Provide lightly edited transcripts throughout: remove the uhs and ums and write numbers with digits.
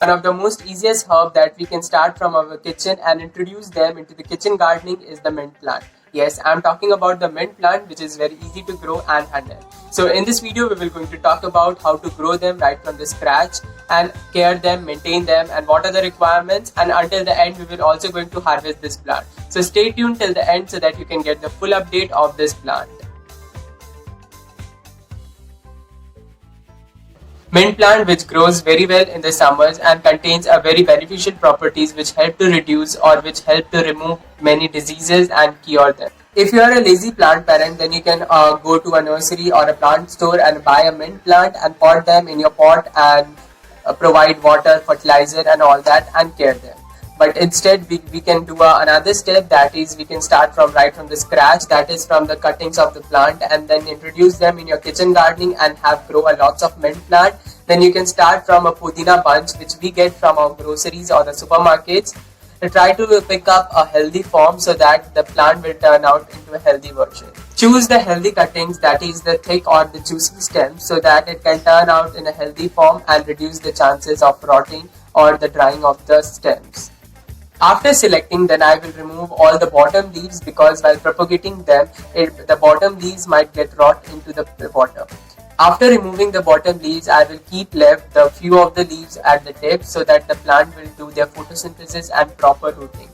One of the most easiest herb that we can start from our kitchen and introduce them into the kitchen gardening is the mint plant. Yes, I'm talking about the mint plant, which is very easy to grow and handle. So in this video, we will going to talk about how to grow them right from the scratch and care them, maintain them, and what are the requirements. And until the end, we will also going to harvest this plant. So stay tuned till the end so that you can get the full update of this plant. Mint plant, which grows very well in the summers and contains a very beneficial properties which help to reduce or which help to remove many diseases and cure them. If you are a lazy plant parent, then you can go to a nursery or a plant store and buy a mint plant and pot them in your pot and provide water, fertilizer and all that and care them. But instead we can do another step, that is we can start from right from the scratch, that is from the cuttings of the plant, and then introduce them in your kitchen gardening and have grow a lots of mint plant. Then you can start from a pudina bunch which we get from our groceries or the supermarkets. Try to pick up a healthy form so that the plant will turn out into a healthy version. Choose the healthy cuttings, that is the thick or the juicy stems, so that it can turn out in a healthy form and reduce the chances of rotting or the drying of the stems. After selecting, then I will remove all the bottom leaves, because while propagating them, the bottom leaves might get rot into the bottom. After removing the bottom leaves, I will keep left the few of the leaves at the tip so that the plant will do their photosynthesis and proper rooting.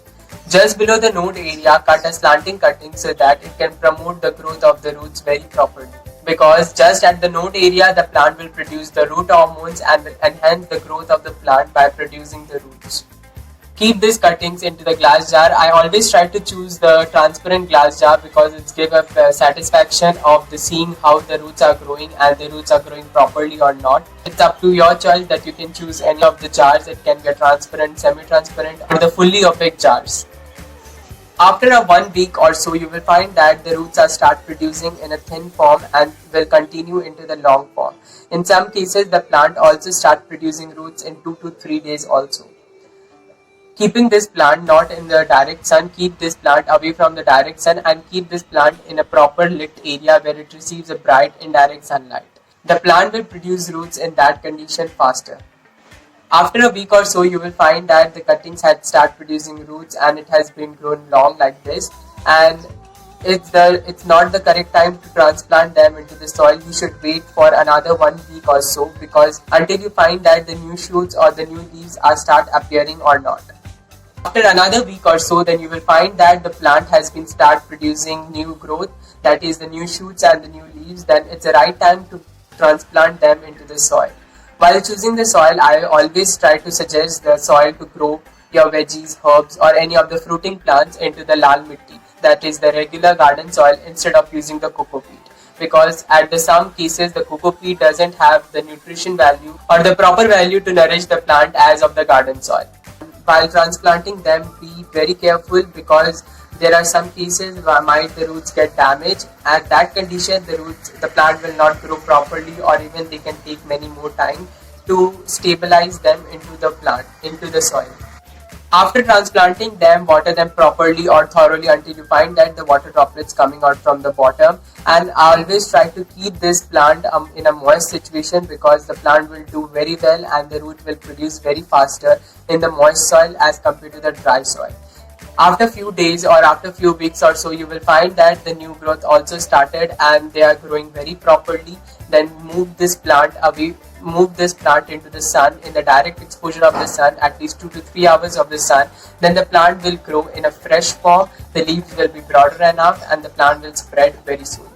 Just below the node area, cut a slanting cutting so that it can promote the growth of the roots very properly. Because just at the node area, the plant will produce the root hormones and will enhance the growth of the plant by producing the roots. Keep these cuttings into the glass jar. I always try to choose the transparent glass jar because it gives a satisfaction of the seeing how the roots are growing and the roots are growing properly or not. It's up to your choice that you can choose any of the jars. It can be a transparent, semi-transparent or the fully opaque jars. After a 1 week or so, you will find that the roots are start producing in a thin form and will continue into the long form. In some cases, the plant also start producing roots in 2 to 3 days also. Keeping this plant not in the direct sun, keep this plant away from the direct sun and keep this plant in a proper lit area where it receives a bright indirect sunlight. The plant will produce roots in that condition faster. After a week or so, you will find that the cuttings had start producing roots and it has been grown long like this, and it's not the correct time to transplant them into the soil. You should wait for another 1 week or so, because until you find that the new shoots or the new leaves are start appearing or not. After another week or so, then you will find that the plant has been start producing new growth, that is the new shoots and the new leaves. Then it's the right time to transplant them into the soil. While choosing the soil, I always try to suggest the soil to grow your veggies, herbs or any of the fruiting plants into the lal mitti, that is the regular garden soil, instead of using the coco peat. Because at some cases the coco peat doesn't have the nutrition value or the proper value to nourish the plant as of the garden soil. While transplanting them, be very careful, because there are some cases where might the roots get damaged. At that condition, the plant will not grow properly, or even they can take many more time to stabilize them into the plant, into the soil. After transplanting them, water them properly or thoroughly until you find that the water droplets coming out from the bottom. And I always try to keep this plant in a moist situation, because the plant will do very well and the root will produce very faster in the moist soil as compared to the dry soil. After few days or after few weeks or so, you will find that the new growth also started and they are growing very properly. Then move this plant away. Move this plant into the sun, in the direct exposure of the sun, at least 2 to 3 hours of the sun. Then the plant will grow in a fresh form, the leaves will be broader enough and the plant will spread very soon.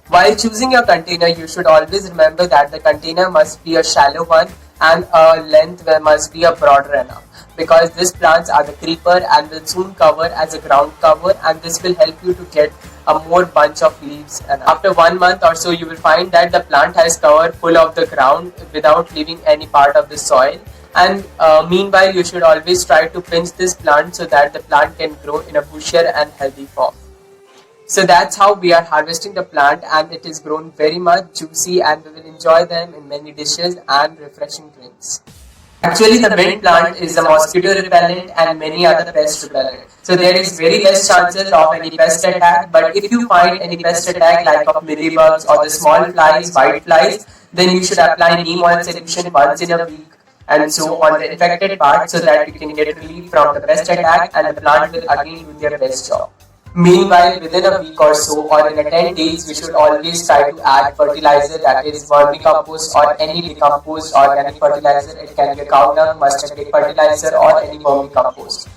While choosing your container, you should always remember that the container must be a shallow one and a length must be a broader enough, because these plants are the creeper and will soon cover as a ground cover, and this will help you to get a more bunch of leaves. And after 1 month or so, you will find that the plant has covered full of the ground without leaving any part of the soil. And meanwhile, you should always try to pinch this plant so that the plant can grow in a bushier and healthy form. So that's how we are harvesting the plant, and it is grown very much juicy, and we will enjoy them in many dishes and refreshing drinks. Actually, the mint plant is a mosquito repellent and many other pest repellent. So there is very less chances of any pest attack. But if you find any pest attack like of mealybugs or the small flies, white flies, then you should apply neem oil solution once in a week. and so on the infected part so that you can get relief from the pest attack and the plant will again do their best job. Meanwhile, within a week or so or in a 10 days, we should always try to add fertilizer, that is vermicompost or any decomposed organic fertilizer. It can be a cow dung, mustard cake fertilizer or any vermicompost.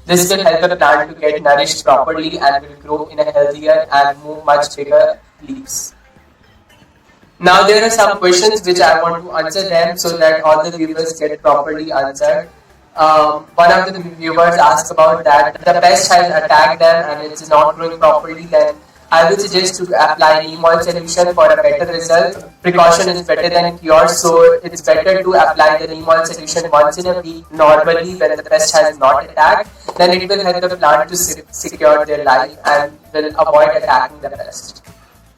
This will help the plant to get nourished properly and will grow in a healthier and much bigger leaves. Now there are some questions which I want to answer them so that all the viewers get properly answered. One of the viewers asked about that the pest has attacked them and it's not growing properly, then I will suggest to apply neem oil solution for a better result. Precaution is better than cure, so it's better to apply the neem oil solution once in a week normally when the pest has not attacked. Then it will help the plant to secure their life and will avoid attacking the pest.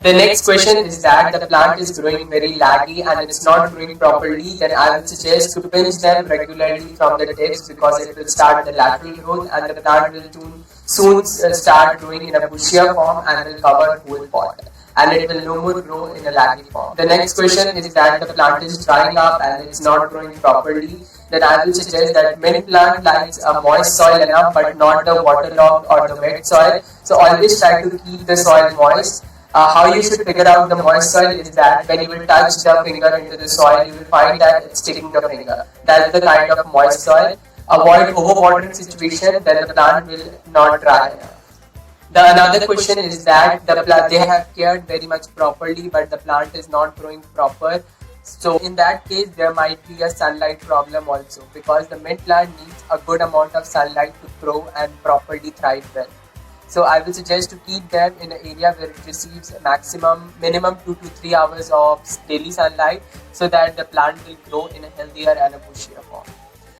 The next question is that the plant is growing very laggy and it's not growing properly, then I would suggest to pinch them regularly from the tips because it will start the lateral growth and the plant will soon start growing in a bushier form and will cover whole pot and it will no more grow in a laggy form. The next question is that the plant is drying up and it's not growing properly, then I will suggest that mint plant likes a moist soil enough but not the waterlogged or the wet soil, so always try to keep the soil moist. How you should figure out the moist soil is that when you will touch the finger into the soil, you will find that it's sticking the finger. That's the kind of moist soil. Avoid overwatering situation, then the plant will not dry enough. The another question is that they have cared very much properly, but the plant is not growing proper. So in that case, there might be a sunlight problem also because the mint plant needs a good amount of sunlight to grow and properly thrive well. So I will suggest to keep them in an area where it receives minimum 2 to 3 hours of daily sunlight so that the plant will grow in a healthier and a bushier form.